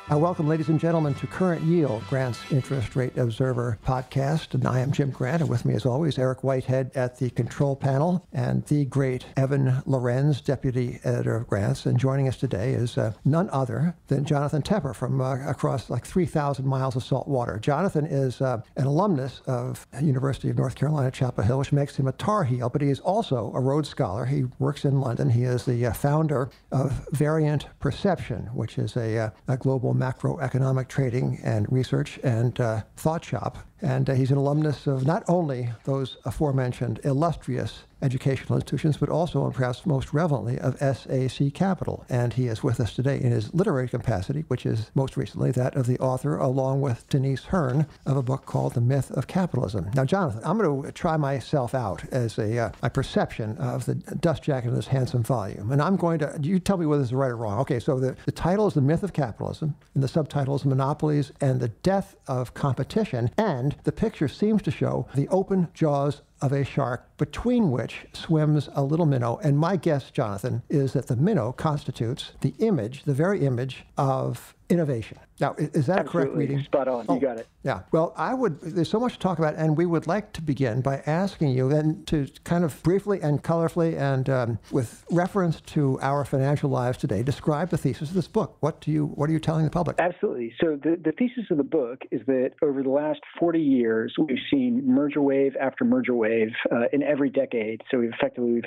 Welcome, ladies and gentlemen, to Current Yield, Grant's Interest Rate Observer podcast. And I am Jim Grant, and with me, as always, Eric Whitehead at the control panel, and the great Evan Lorenz, deputy editor of Grant's. And joining us today is none other than Jonathan Tepper from across like 3,000 miles of salt water. Jonathan is an alumnus of University of North Carolina, Chapel Hill, which makes him a Tar Heel, but he is also a Rhodes Scholar. He works in London. He is the founder of Variant Perception, which is a global macroeconomic trading and research and thought shop. And he's an alumnus of not only those aforementioned illustrious educational institutions, but also, and perhaps most relevantly, of SAC Capital. And he is with us today in his literary capacity, which is most recently that of the author, along with Denise Hearn, of a book called The Myth of Capitalism. Now, Jonathan, I'm going to try myself out as a perception of the dust jacket in this handsome volume. And I'm going to, you tell me whether this is right or wrong. Okay, so the title is The Myth of Capitalism, and the subtitle is Monopolies and the Death of Competition. And the picture seems to show the open jaws of a shark between which swims a little minnow. And my guess, Jonathan, is that the minnow constitutes the image, the very image of innovation. Now, is that a correct reading? Spot on. You got it. Yeah. Well, there's so much to talk about, and we would like to begin by asking you then to kind of briefly and colorfully and with reference to our financial lives today, describe the thesis of this book. What are you telling the public? Absolutely. So the thesis of the book is that over the last 40 years, we've seen merger wave after merger wave in every decade. So we've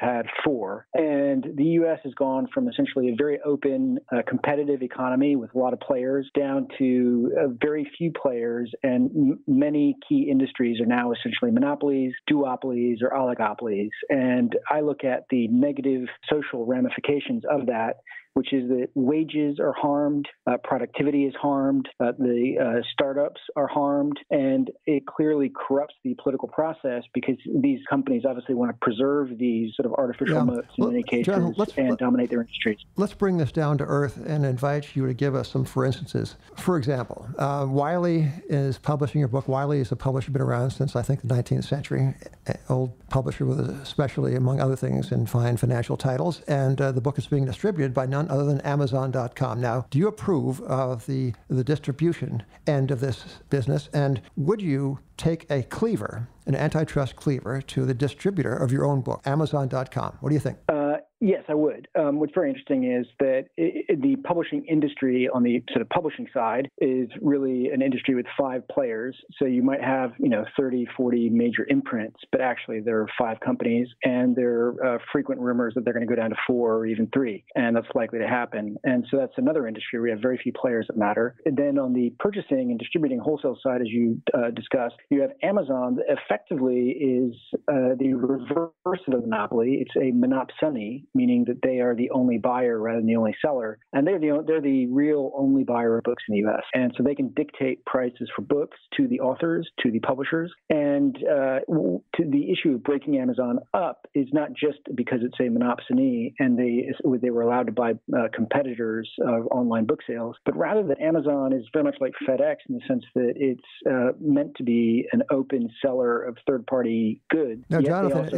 had 4. And the U.S. has gone from essentially a very open, competitive economy with a lot of players down to very few players, and many key industries are now essentially monopolies, duopolies, or oligopolies. And I look at the negative social ramifications of that, which is that wages are harmed, productivity is harmed, the startups are harmed, and it clearly corrupts the political process because these companies obviously want to preserve these sort of artificial moats in many cases and dominate their industries. Let's bring this down to earth and invite you to give us some for instances. For example, Wiley is publishing your book. Wiley is a publisher been around since, I think, the 19th century, old publisher with especially, among other things, in fine financial titles, and the book is being distributed by none other than Amazon.com. Now, do you approve of the distribution end of this business, and would you take a cleaver, an antitrust cleaver, to the distributor of your own book, Amazon.com? What do you think? Yes, I would. What's very interesting is that the publishing industry on the sort of publishing side is really an industry with 5 players. So you might have, 30, 40 major imprints, but actually there are 5 companies, and there are frequent rumors that they're going to go down to 4 or even 3, and that's likely to happen. And so that's another industry where we have very few players that matter. And then on the purchasing and distributing wholesale side, as you discussed, you have Amazon that effectively is the reverse of a monopoly. It's a monopsony, meaning that they are the only buyer rather than the only seller. And they're the real only buyer of books in the U.S. And so they can dictate prices for books to the authors, to the publishers. And to the issue of breaking Amazon up is not just because it's a monopsony and they were allowed to buy competitors of online book sales, but rather that Amazon is very much like FedEx in the sense that it's meant to be an open seller of third-party goods. Now, Jonathan,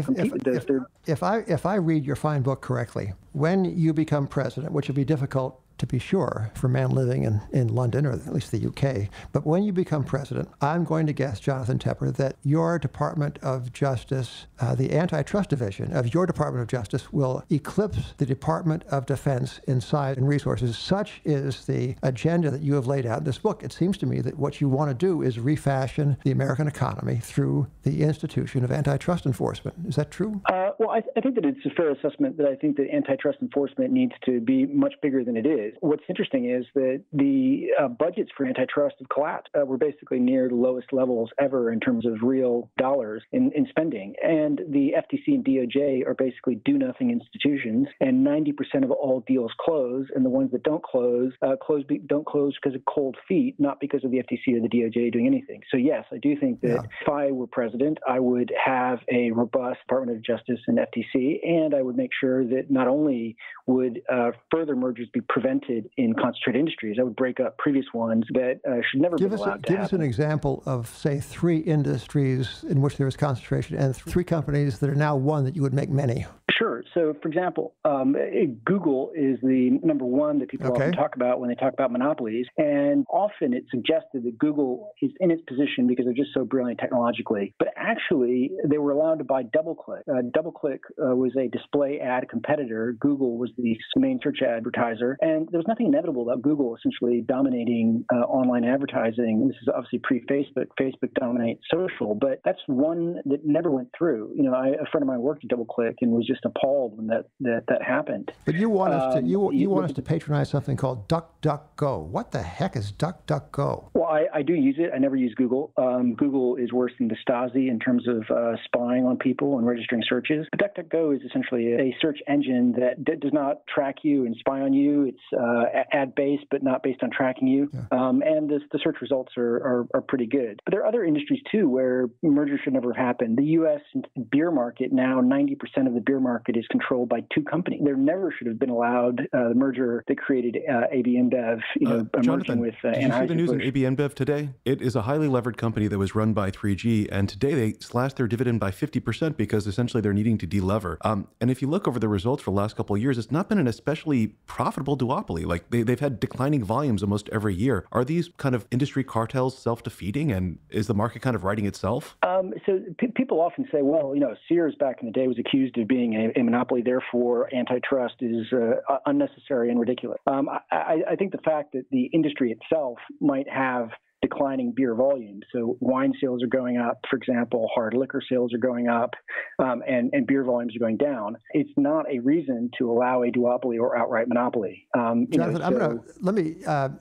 if I read your fine book correctly, when you become president, which would be difficult to be sure for a man living in London, or at least the UK, but when you become president, I'm going to guess, Jonathan Tepper, that your Department of Justice, the antitrust division of your Department of Justice, will eclipse the Department of Defense in size and resources. Such is the agenda that you have laid out in this book. It seems to me that what you want to do is refashion the American economy through the institution of antitrust enforcement. Is that true? Well, I think that it's a fair assessment that I think that antitrust enforcement needs to be much bigger than it is. What's interesting is that the budgets for antitrust have collapsed. We're basically near the lowest levels ever in terms of real dollars in spending. And the FTC and DOJ are basically do-nothing institutions, and 90% of all deals close, and the ones that don't close, don't close because of cold feet, not because of the FTC or the DOJ doing anything. So yes, I do think that if I were president, I would have a robust Department of Justice and FTC, and I would make sure that not only would further mergers be prevented wanted in concentrated industries. That would break up previous ones that should never be allowed to Give happen. us an example of, say, 3 industries in which there is concentration and 3 companies that are now one that you would make many. Sure. So, for example, Google is the number one that people often talk about when they talk about monopolies. And often it's suggested that Google is in its position because they're just so brilliant technologically. But actually, they were allowed to buy DoubleClick. DoubleClick was a display ad competitor. Google was the main search advertiser. And there was nothing inevitable about Google essentially dominating online advertising. This is obviously pre-Facebook. Facebook dominates social. But that's one that never went through. You know, a friend of mine worked at DoubleClick and was just appalled when that happened. But you want us to you want us to patronize something called DuckDuckGo. What the heck is DuckDuckGo? Well, I do use it. I never use Google. Google is worse than the Stasi in terms of spying on people and registering searches. But DuckDuckGo is essentially a search engine that does not track you and spy on you. It's ad-based, but not based on tracking you. Yeah. And the search results are pretty good. But there are other industries too where mergers should never have happened. The U.S. beer market, now 90% of the beer market is controlled by 2 companies. There never should have been allowed the merger that created AB InBev, merging with Did you see the news on AB InBev today? It is a highly levered company that was run by 3G, and today they slashed their dividend by 50% because essentially they're needing to delever. And if you look over the results for the last couple of years, it's not been an especially profitable duopoly. Like they've had declining volumes almost every year. Are these kind of industry cartels self-defeating, and is the market kind of righting itself? So people often say, well, Sears back in the day was accused of being a monopoly, therefore antitrust is unnecessary and ridiculous. I think the fact that the industry itself might have declining beer volume. So wine sales are going up, for example, hard liquor sales are going up, and beer volumes are going down. It's not a reason to allow a duopoly or outright monopoly. Jonathan,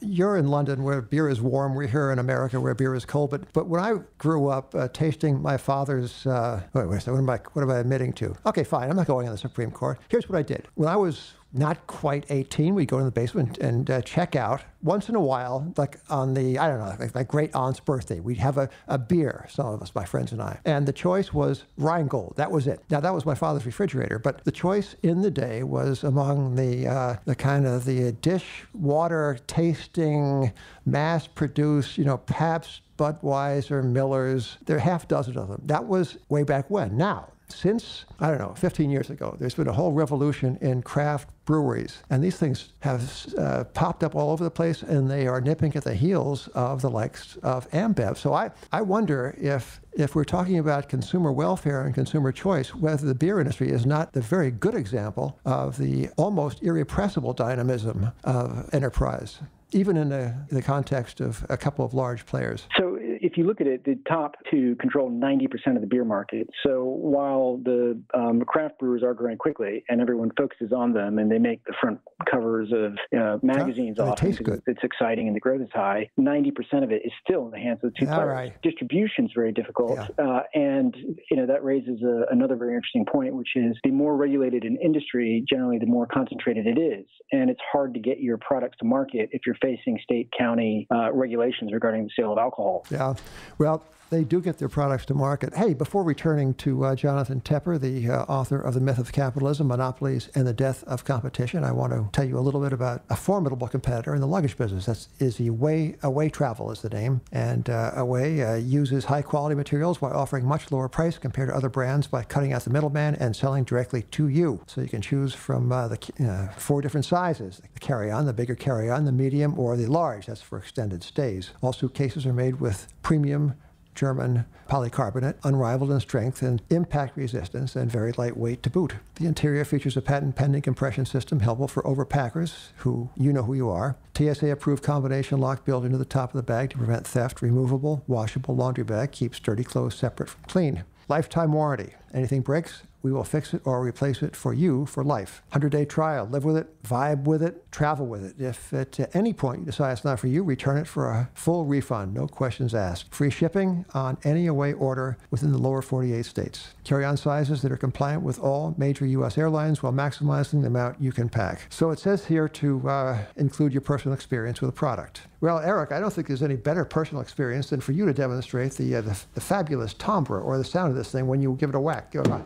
you're in London where beer is warm. We're here in America where beer is cold. But when I grew up tasting my father's, what am I admitting to? Okay, fine. I'm not going on the Supreme Court. Here's what I did. When I was not quite 18, we'd go to the basement and check out. Once in a while, like on the, I don't know, like my great aunt's birthday, we'd have a beer, some of us, my friends and I. And the choice was Rheingold. That was it. Now, that was my father's refrigerator. But the choice in the day was among the kind of the dishwater tasting, mass-produced, Pabst, Budweiser, Miller's. There are half dozen of them. That was way back when. Now, since, 15 years ago, there's been a whole revolution in craft breweries. And these things have popped up all over the place, and they are nipping at the heels of the likes of AmBev. So I wonder if we're talking about consumer welfare and consumer choice, whether the beer industry is not the very good example of the almost irrepressible dynamism of enterprise, even in the context of a couple of large players. So if you look at it, the top 2 control 90% of the beer market. So while the craft brewers are growing quickly and everyone focuses on them and they make the front covers of magazines often because it's exciting and the growth is high, 90% of it is still in the hands of the 2 players. Right. Distribution is very difficult. Yeah. And that raises another very interesting point, which is the more regulated an industry, generally the more concentrated it is. And it's hard to get your products to market if you're facing state, county regulations regarding the sale of alcohol. Yeah. Well, they do get their products to market. Hey, before returning to Jonathan Tepper, the author of The Myth of Capitalism, Monopolies and the Death of Competition, I want to tell you a little bit about a formidable competitor in the luggage business. That's Away Travel is the name. And Away uses high-quality materials while offering much lower price compared to other brands by cutting out the middleman and selling directly to you. So you can choose from the 4 different sizes: the carry-on, the bigger carry-on, the medium, or the large. That's for extended stays. All suitcases are made with premium German polycarbonate, unrivaled in strength and impact resistance, and very lightweight to boot. The interior features a patent-pending compression system helpful for overpackers who, you know who you are. TSA-approved combination lock built into the top of the bag to prevent theft. Removable, washable laundry bag keeps dirty clothes separate from clean. Lifetime warranty. Anything breaks, we will fix it or replace it for you for life. 100-day trial. Live with it, vibe with it, travel with it. If at any point you decide it's not for you, return it for a full refund, no questions asked. Free shipping on any Away order within the lower 48 states. Carry-on sizes that are compliant with all major U.S. airlines while maximizing the amount you can pack. So it says here to include your personal experience with a product. Well, Eric, I don't think there's any better personal experience than for you to demonstrate the fabulous timbre or the sound of this thing when you give it a whack. Give it a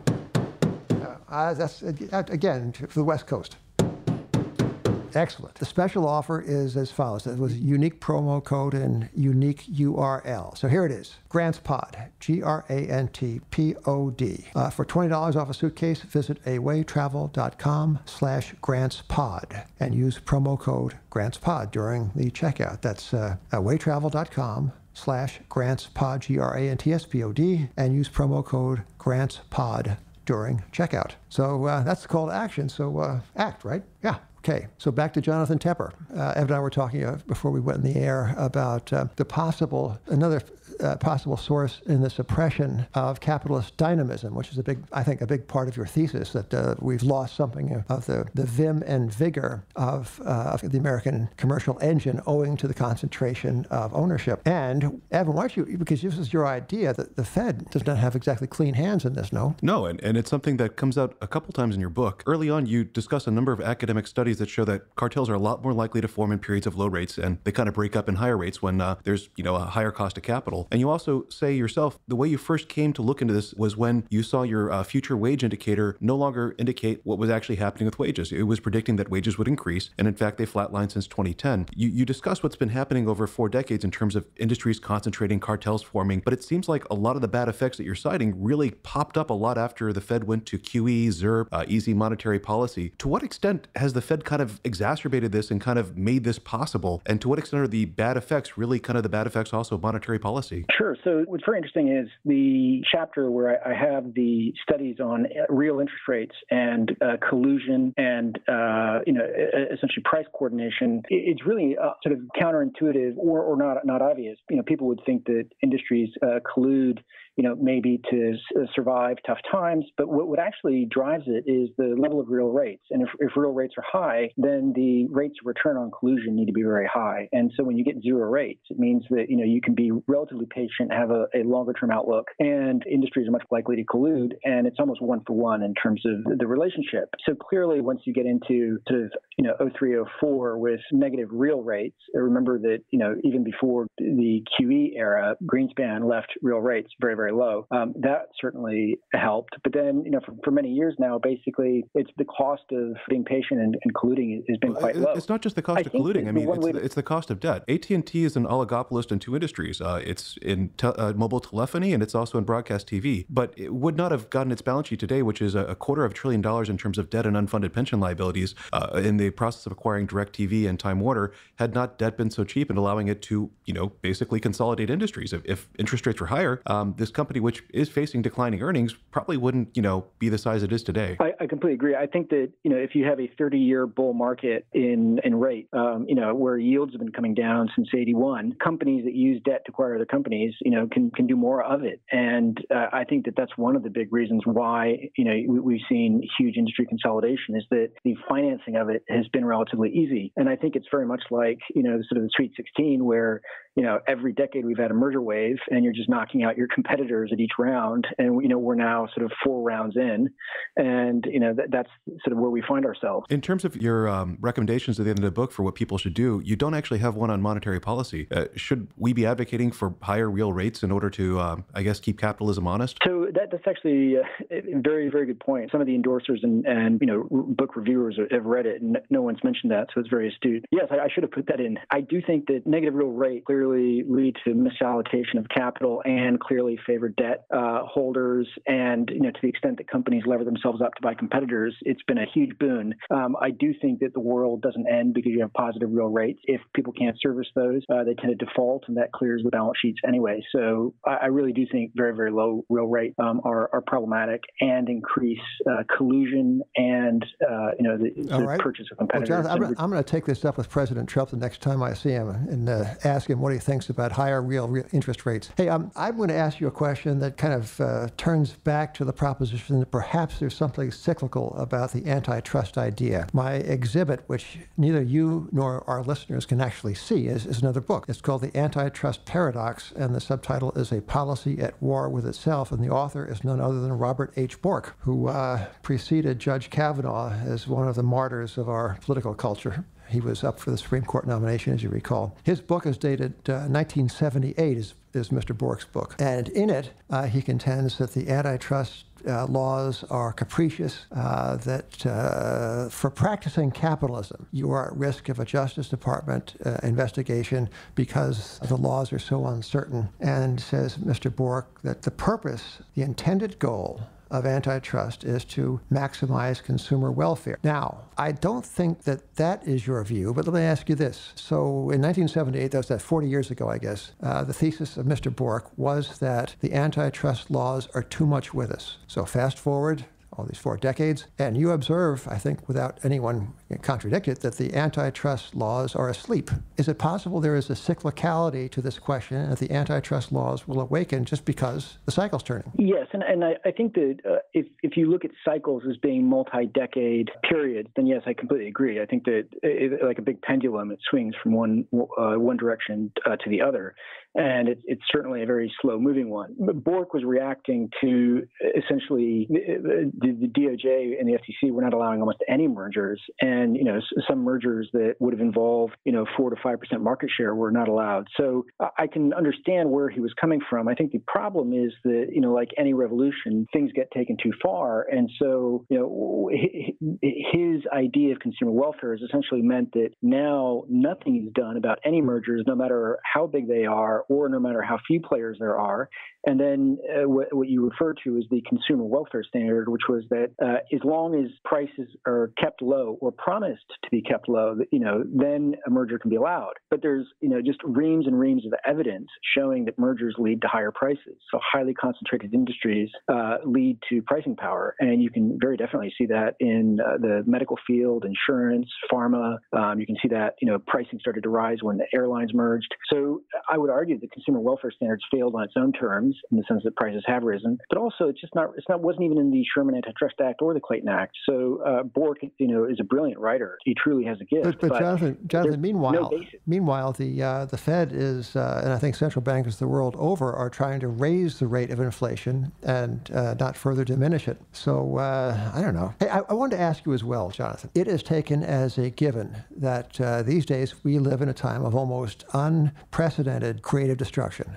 that's, again, for the West Coast. Excellent. The special offer is as follows. It was a unique promo code and unique URL. So here it is. GrantsPod, GRANTPOD. For $20 off a suitcase, visit awaytravel.com/grantspod and use promo code GrantsPod during the checkout. That's awaytravel.com/grantspod, GRANTSPOD, and use promo code GrantsPod during checkout. So that's the call to action. So act, right? Yeah. Okay, so back to Jonathan Tepper. Evan and I were talking before we went in the air about another possible source in the suppression of capitalist dynamism, which is I think a big part of your thesis, that we've lost something of the vim and vigor of the American commercial engine owing to the concentration of ownership. And Evan, why don't you, because this is your idea, that the Fed does not have exactly clean hands in this, no? No, and it's something that comes out a couple times in your book. Early on, you discuss a number of academic studies that show that cartels are a lot more likely to form in periods of low rates, and they kind of break up in higher rates when there's a higher cost of capital. And you also say yourself, the way you first came to look into this was when you saw your future wage indicator no longer indicate what was actually happening with wages. It was predicting that wages would increase, and in fact, they flatlined since 2010. You discuss what's been happening over 4 decades in terms of industries concentrating, cartels forming, but it seems like a lot of the bad effects that you're citing really popped up a lot after the Fed went to QE, ZIRP, easy monetary policy. To what extent has the Fed kind of exacerbated this and kind of made this possible? And to what extent are the bad effects really kind of the bad effects also of monetary policy? Sure. So what's very interesting is the chapter where I have the studies on real interest rates and collusion and essentially price coordination. It's really sort of counterintuitive or not obvious. People would think that industries collude maybe to survive tough times. But what actually drives it is the level of real rates. And if real rates are high, then the rates of return on collusion need to be very high. And so when you get zero rates, it means that, you can be relatively patient, have a longer term outlook, and industries are much likely to collude. And it's almost 1-for-1 in terms of the relationship. So clearly, once you get into sort of, 03, 04 with negative real rates, remember that, even before the QE era, Greenspan left real rates very, very low. That certainly helped. But then, for many years now, basically, it's the cost of being patient and colluding has been quite low. It's not just the cost of colluding. I mean, it's the cost of debt. AT&T is an oligopolist in 2 industries. It's in mobile telephony, and it's also in broadcast TV. But it would not have gotten its balance sheet today, which is $250 billion in terms of debt and unfunded pension liabilities, in the process of acquiring DirecTV and Time Warner, had not debt been so cheap and allowing it to, basically consolidate industries. If interest rates were higher, this company, which is facing declining earnings, probably wouldn't, be the size it is today. I completely agree. I think that, if you have a 30-year bull market in rate, where yields have been coming down since 81, companies that use debt to acquire other companies, can do more of it. And I think that that's one of the big reasons why, we've seen huge industry consolidation, is that the financing of it has been relatively easy. And I think it's very much like, sort of the Sweet 16, where, every decade we've had a merger wave and you're just knocking out your competitors at each round. And, we're now sort of 4 rounds in. And, that's sort of where we find ourselves. In terms of your recommendations at the end of the book for what people should do, you don't actually have one on monetary policy. Should we be advocating for higher real rates in order to, keep capitalism honest? So that's actually a very, very good point. Some of the endorsers and book reviewers have read it, and no one's mentioned that, so it's very astute. Yes, I should have put that in. I do think that negative real rate clearly lead to misallocation of capital and clearly favor debt holders. And to the extent that companies lever themselves up to buy competitors, it's been a huge boon. I do think that the world doesn't end because you have positive real rates. If people can't service those, they tend to default, and that clears the balance sheets anyway. So I really do think very, very low real rate are problematic and increase collusion and the purchase of competitors. Well, Jonathan, I'm going to take this up with President Trump the next time I see him and ask him what he thinks about higher real interest rates. Hey, I'm going to ask you a question that kind of turns back to the proposition that perhaps there's something cyclical about the antitrust idea. My exhibit, which neither you nor our listeners can actually see, is another book. It's called The Antitrust Paradox, and the subtitle is A Policy at War with Itself, and the author is none other than Robert H. Bork, who preceded Judge Kavanaugh as one of the martyrs of our political culture. He was up for the Supreme Court nomination, as you recall. His book is dated 1978, is Mr. Bork's book. And in it, he contends that the antitrust laws are capricious, that for practicing capitalism, you are at risk of a Justice Department investigation because the laws are so uncertain. And says Mr. Bork that the purpose, the intended goal of antitrust is to maximize consumer welfare. Now, I don't think that that is your view, but let me ask you this. So in 1978, that was 40 years ago, I guess, the thesis of Mr. Bork was that the antitrust laws are too much with us. So fast forward all these 4 decades, and you observe, I think without anyone contradict it, that the antitrust laws are asleep. Is it possible there is a cyclicality to this question, and that the antitrust laws will awaken just because the cycle's turning? Yes, and I think that if you look at cycles as being multi-decade periods, then yes, I completely agree. I think that like a big pendulum, it swings from one direction to the other. And it's certainly a very slow-moving one. But Bork was reacting to essentially the DOJ and the FTC were not allowing almost any mergers, and some mergers that would have involved 4 to 5% market share were not allowed. So I can understand where he was coming from. I think the problem is that like any revolution, things get taken too far, and so his idea of consumer welfare has essentially meant that now nothing is done about any mergers, no matter how big they are, or no matter how few players there are. And then what you refer to is the consumer welfare standard, which was that as long as prices are kept low or promised to be kept low, then a merger can be allowed. But there's just reams and reams of evidence showing that mergers lead to higher prices. So highly concentrated industries lead to pricing power, and you can very definitely see that in the medical field, insurance, pharma. You can see that pricing started to rise when the airlines merged. So I would argue that consumer welfare standards failed on its own terms, in the sense that prices have risen, but also it's wasn't even in the Sherman Antitrust Act or the Clayton Act. So Bork, is a brilliant writer. He truly has a gift. But Jonathan, meanwhile, the Fed is, and I think central bankers the world over are trying to raise the rate of inflation and not further diminish it. So I don't know. Hey, I wanted to ask you as well, Jonathan. It is taken as a given that these days we live in a time of almost unprecedented creative destruction,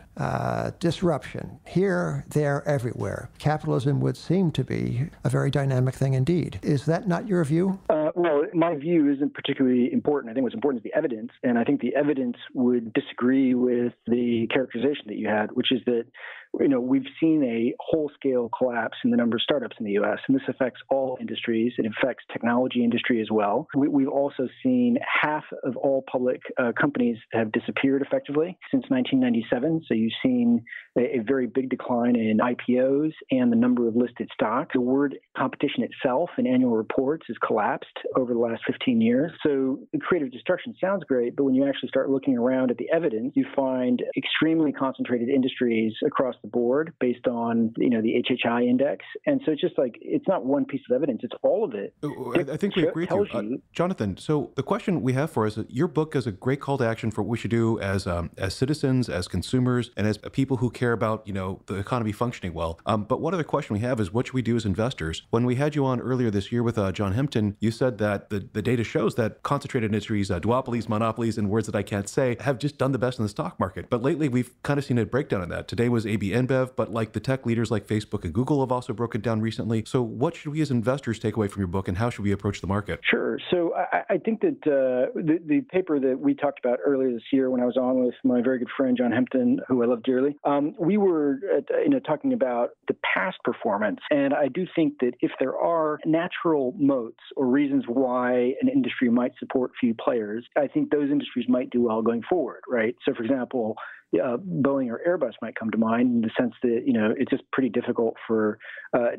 disruption, here, there, everywhere. Capitalism would seem to be a very dynamic thing indeed. Is that not your view? Well, my view isn't particularly important. I think what's important is the evidence, and I think the evidence would disagree with the characterization that you had, which is that we've seen a whole-scale collapse in the number of startups in the U.S., and this affects all industries. It affects technology industry as well. We've also seen half of all public companies have disappeared effectively since 1997. So you've seen a very big decline in IPOs and the number of listed stocks. The word competition itself in annual reports has collapsed over the last 15 years. So the creative destruction sounds great, but when you actually start looking around at the evidence, you find extremely concentrated industries across the board based on the HHI index. And so it's just like, it's not one piece of evidence, it's all of it. I think we agree with you. Jonathan, so the question we have for us, your book is a great call to action for what we should do as citizens, as consumers, and as people who care about the economy functioning well. But one other question we have is, what should we do as investors? When we had you on earlier this year with John Hempton, you said that the data shows that concentrated industries, duopolies, monopolies, and words that I can't say, have just done the best in the stock market. But lately, we've kind of seen a breakdown in that. Today was AB InBev, but like the tech leaders like Facebook and Google have also broken down recently. So what should we as investors take away from your book, and how should we approach the market? Sure. So I think that the paper that we talked about earlier this year when I was on with my very good friend John Hempton, who I love dearly, we were talking about the past performance. And I do think that if there are natural moats or reasons why an industry might support few players, I think those industries might do well going forward, right? So for example, Boeing or Airbus might come to mind in the sense that, it's just pretty difficult for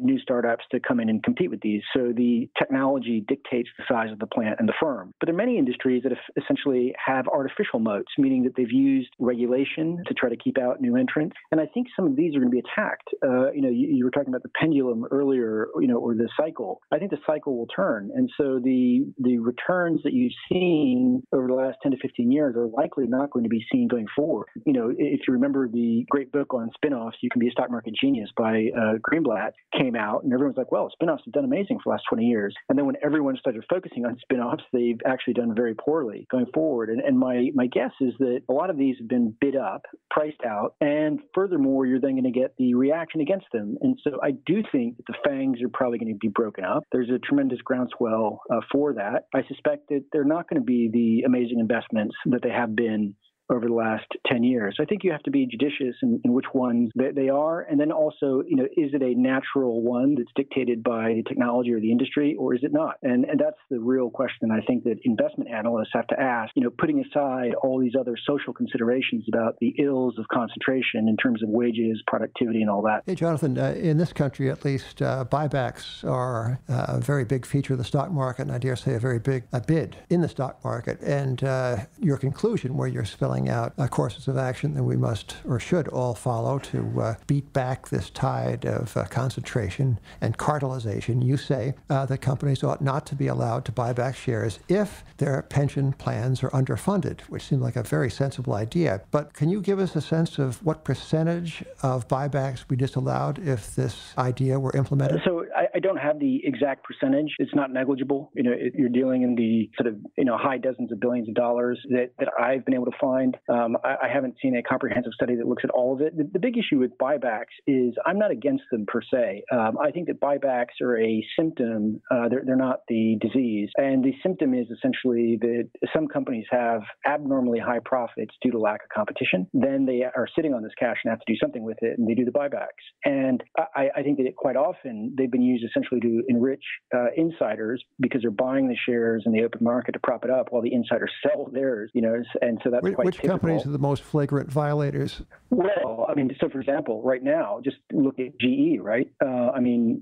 new startups to come in and compete with these. So the technology dictates the size of the plant and the firm. But there are many industries that essentially have artificial moats, meaning that they've used regulation to try to keep out new entrants. And I think some of these are going to be attacked. You were talking about the pendulum earlier, or the cycle. I think the cycle will turn. And so the returns that you've seen over the last 10 to 15 years are likely not going to be seen going forward. if you remember the great book on spinoffs, You Can Be a Stock Market Genius by Greenblatt came out, and everyone's like, well, spinoffs have done amazing for the last 20 years. And then when everyone started focusing on spinoffs, they've actually done very poorly going forward. And my guess is that a lot of these have been bid up, priced out, and furthermore, you're then going to get the reaction against them. And so I do think that the FAANGs are probably going to be broken up. There's a tremendous groundswell for that. I suspect that they're not going to be the amazing investments that they have been over the last 10 years. So I think you have to be judicious in which ones they are. And then also, is it a natural one that's dictated by the technology or the industry, or is it not? And that's the real question I think that investment analysts have to ask, putting aside all these other social considerations about the ills of concentration in terms of wages, productivity, and all that. Hey, Jonathan, in this country at least, buybacks are a very big feature of the stock market, and I dare say a very big bid in the stock market. And your conclusion where you're spelling out courses of action that we must or should all follow to beat back this tide of concentration and cartelization. You say that companies ought not to be allowed to buy back shares if their pension plans are underfunded, which seems like a very sensible idea. But can you give us a sense of what percentage of buybacks we disallowed if this idea were implemented? So I don't have the exact percentage. It's not negligible. You're dealing in the sort of high dozens of billions of dollars that I've been able to find. I haven't seen a comprehensive study that looks at all of it. The big issue with buybacks is I'm not against them per se. I think that buybacks are a symptom. They're not the disease. And the symptom is essentially that some companies have abnormally high profits due to lack of competition. Then they are sitting on this cash and have to do something with it, and they do the buybacks. And I think that quite often they've been used essentially to enrich insiders because they're buying the shares in the open market to prop it up while the insiders sell theirs, and so that's quite Which typical. Companies are the most flagrant violators? Well, so for example, right now, just look at GE, right?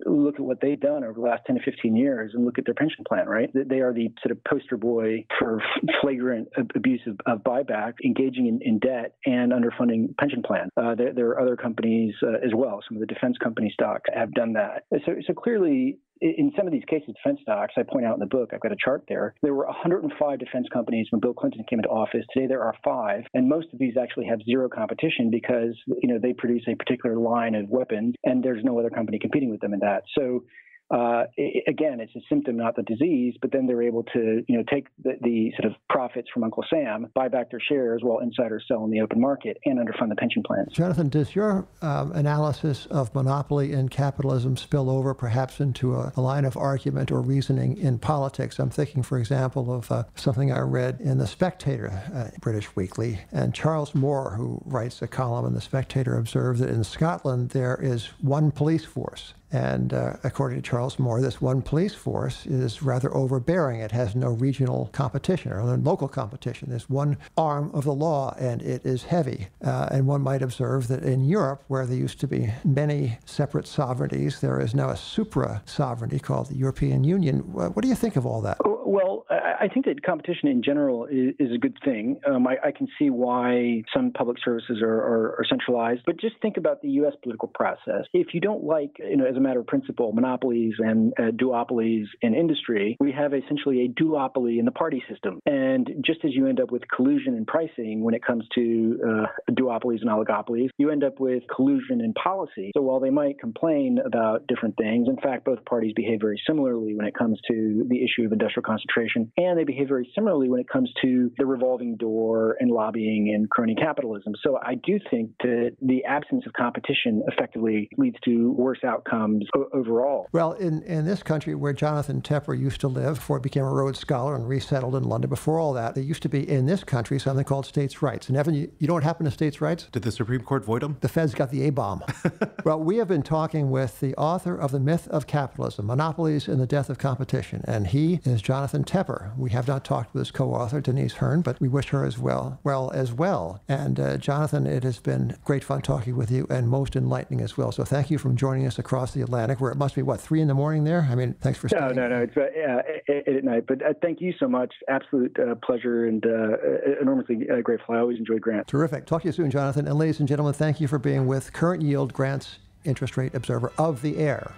Look at what they've done over the last 10 to 15 years and look at their pension plan, right? They are the sort of poster boy for flagrant abuse of buyback, engaging in debt and underfunding pension plan. There are other companies as well. Some of the defense company stocks have done that. So clearly, in some of these cases, defense stocks, I point out in the book, I've got a chart there. There were 105 defense companies when Bill Clinton came into office. Today, there are 5. And most of these actually have zero competition because, they produce a particular line of weapons and there's no other company competing with them in that. So again, it's a symptom, not the disease, but then they're able to, take the sort of profits from Uncle Sam, buy back their shares while insiders sell in the open market and underfund the pension plans. Jonathan, does your analysis of monopoly in capitalism spill over perhaps into a line of argument or reasoning in politics? I'm thinking, for example, of something I read in The Spectator, British weekly, and Charles Moore, who writes a column in The Spectator, observed that in Scotland there is one police force. And according to Charles Moore, this one police force is rather overbearing. It has no regional competition or local competition. There's one arm of the law, and it is heavy. And one might observe that in Europe, where there used to be many separate sovereignties, there is now a supra-sovereignty called the European Union. What do you think of all that? Well, I think that competition in general is a good thing. I can see why some public services are centralized, but just think about the U.S. political process. If you don't like, as a matter of principle, monopolies and duopolies in industry, we have essentially a duopoly in the party system. And just as you end up with collusion in pricing when it comes to duopolies and oligopolies, you end up with collusion in policy. So while they might complain about different things, in fact, both parties behave very similarly when it comes to the issue of industrial concentration, and they behave very similarly when it comes to the revolving door and lobbying and crony capitalism. So I do think that the absence of competition effectively leads to worse outcomes overall. Well, in this country where Jonathan Tepper used to live before he became a Rhodes Scholar and resettled in London, before all that, there used to be in this country something called states' rights. And Evan, you know what happened to states' rights? Did the Supreme Court void them? The Feds got the A-bomb. Well, we have been talking with the author of The Myth of Capitalism, Monopolies and the Death of Competition, and he is Jonathan Tepper. We have not talked with his co-author, Denise Hearn, but we wish her as well. And Jonathan, it has been great fun talking with you and most enlightening as well. So thank you for joining us across the Atlantic, where it must be, 3 in the morning there? Thanks for staying. No, it's at night. But thank you so much. Absolute pleasure and enormously grateful. I always enjoy grants. Terrific. Talk to you soon, Jonathan. And ladies and gentlemen, thank you for being with Current Yield, Grant's interest rate observer of the air.